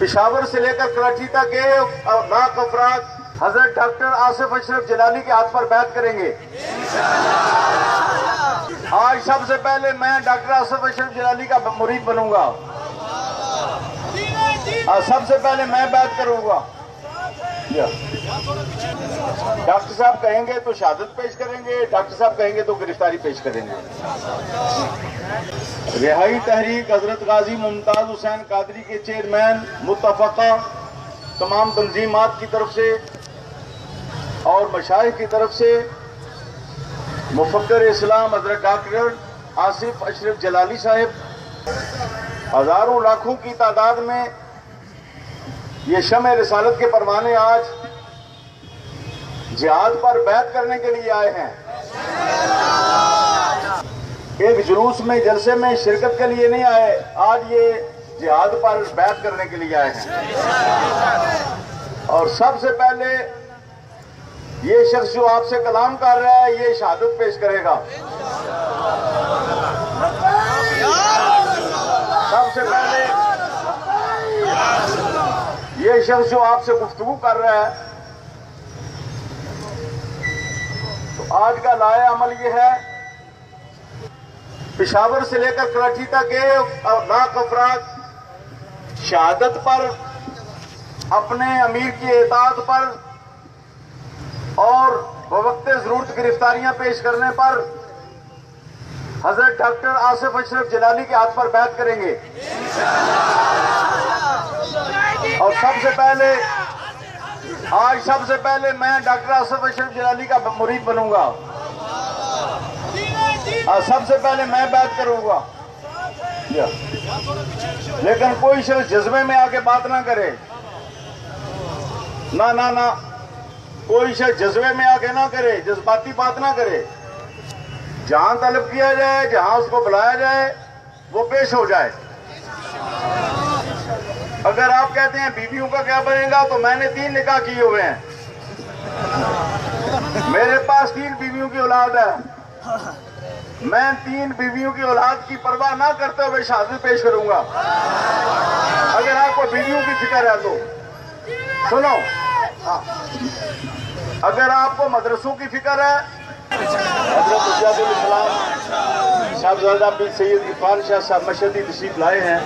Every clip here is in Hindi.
पेशावर से लेकर कराची तक के लाख अफराद हजरत डॉक्टर आसिफ अशरफ जलाली के हाथ पर बैत करेंगे। आज सबसे पहले मैं डॉक्टर आसिफ अशरफ जलाली का मुरीद बनूंगा। सबसे पहले मैं बैत करूंगा। डॉक्टर साहब कहेंगे तो शहादत पेश करेंगे, डॉक्टर साहब कहेंगे तो गिरफ्तारी पेश करेंगे। रिहाई तहरीक हजरत गाजी मुमताज हुसैन कादरी के चेयरमैन मुत्तफका तमाम तंजीमात की तरफ से और मशाइख की तरफ से मुफक्कर इस्लाम हजरत डॉक्टर आसिफ अशरफ जलाली साहब हजारों लाखों की तादाद में ये शम्ह रिसालत के परवाने आज जिहाद पर बैत करने के लिए आए हैं। एक जुलूस में जलसे में शिरकत के लिए नहीं आए, आज ये जिहाद पर बैत करने के लिए आए हैं। और सबसे पहले ये शख्स जो आपसे कलाम कर रहा है ये शहादत पेश करेगा। सबसे पहले ये शख्स जो आपसे गुफ्तगू कर रहा है, तो आज का लाया अमल ये है, पेशावर से लेकर कराची तक के लाख अफराद शहादत पर, अपने अमीर की इताअत पर और बवक्ते जरूरत गिरफ्तारियां पेश करने पर हजरत डॉक्टर आसिफ अशरफ जलाली के हाथ पर बैत करेंगे। और सबसे पहले मैं डॉक्टर आसिफ अशरफ जलाली का मुरीद बनूंगा। सबसे पहले मैं बैत करूंगा। लेकिन कोई शख्स जज्बे में आके बात ना करे, ना ना ना, कोई शख्स जज्बे में आके ना करे, जज्बाती बात ना करे। जहां तलब किया जाए, जहां उसको बुलाया जाए वो पेश हो जाए। अगर आप कहते हैं बीवियों का क्या बनेगा, तो मैंने 3 निकाह किए हुए हैं, मेरे पास 3 बीवियों की औलाद है। मैं 3 बीवियों की औलाद की परवाह ना करते हुए शहादत पेश करूंगा। अगर आपको बीवियों की फिक्र है तो सुनो। अगर आपको मदरसों की फिक्र है, साहबजादा बिन सैयद इरफान शाह साहब मशहदी तशरीफ लाए हैं।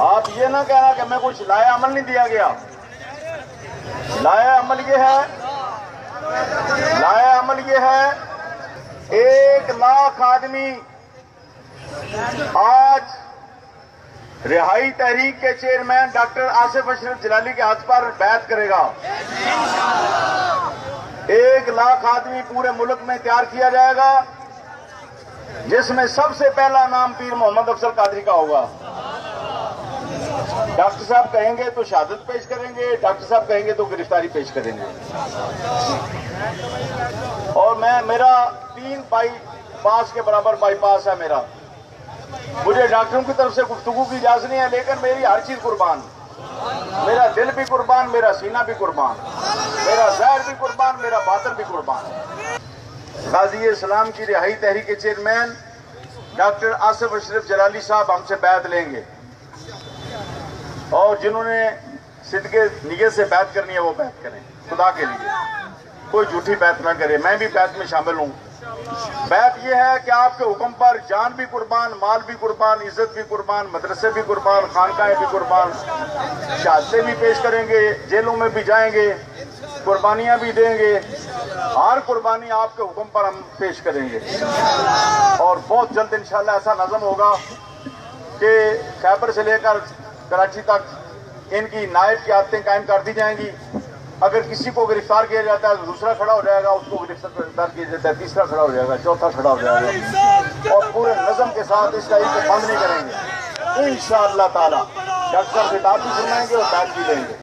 आप ये ना कहना कि मैं कुछ लाया अमल नहीं दिया गया। लाया अमल ये है 1 लाख आदमी आज रिहाई तहरीक के चेयरमैन डॉक्टर आसिफ अशरफ जलाली के हाथ पर बैत करेगा। 1 लाख आदमी पूरे मुल्क में तैयार किया जाएगा, जिसमें सबसे पहला नाम पीर मोहम्मद अफजल कादरी का होगा। डॉक्टर साहब कहेंगे तो शहादत पेश करेंगे, डॉक्टर साहब कहेंगे तो गिरफ्तारी पेश करेंगे। और मेरा 3 बाईपास के बराबर बाईपास है मेरा। मुझे डॉक्टरों की तरफ से गुफ्तगू की इजाजत नहीं है, लेकिन मेरी हर चीज कुर्बान, मेरा दिल भी कुर्बान, मेरा सीना भी कुर्बान, मेरा ज़हर भी कुर्बान, मेरा बातिन भी कुर्बान। गाजी इस्लाम की रिहाई तहरीक के चेयरमैन डॉक्टर आसिफ अशरफ जलाली साहब हमसे बैत लेंगे, और जिन्होंने सिद्के नियत से बैत करनी है वो बैत करें खुदा के लिए, कोई झूठी बैत ना करे। मैं भी बैत में शामिल हूँ। बैत ये है कि आपके हुक्म पर जान भी कुर्बान, माल भी कुर्बान, इज्जत भी कुर्बान, मदरसे भी कुर्बान, खानकाएं भी कुर्बान, शहादतें भी पेश करेंगे, जेलों में भी जाएंगे, कुर्बानियां भी देंगे। हर कुर्बानी आपके हुक्म पर हम पेश करेंगे। और बहुत जल्द इंशाल्लाह ऐसा नज़म होगा कि खैबर से लेकर कराची तक इनकी नायब की आदतें कायम कर दी जाएंगी। अगर किसी को गिरफ्तार किया जाता है तो दूसरा खड़ा हो जाएगा, उसको गिरफ्तार किया जाता है तीसरा खड़ा हो जाएगा, चौथा खड़ा हो जाएगा, और पूरे नज़म के साथ इस टाइम को बंद नहीं करेंगे इंशाअल्लाह ताला। डॉक्टर साहब खिताब भी सुनाएंगे और बैत भी देंगे।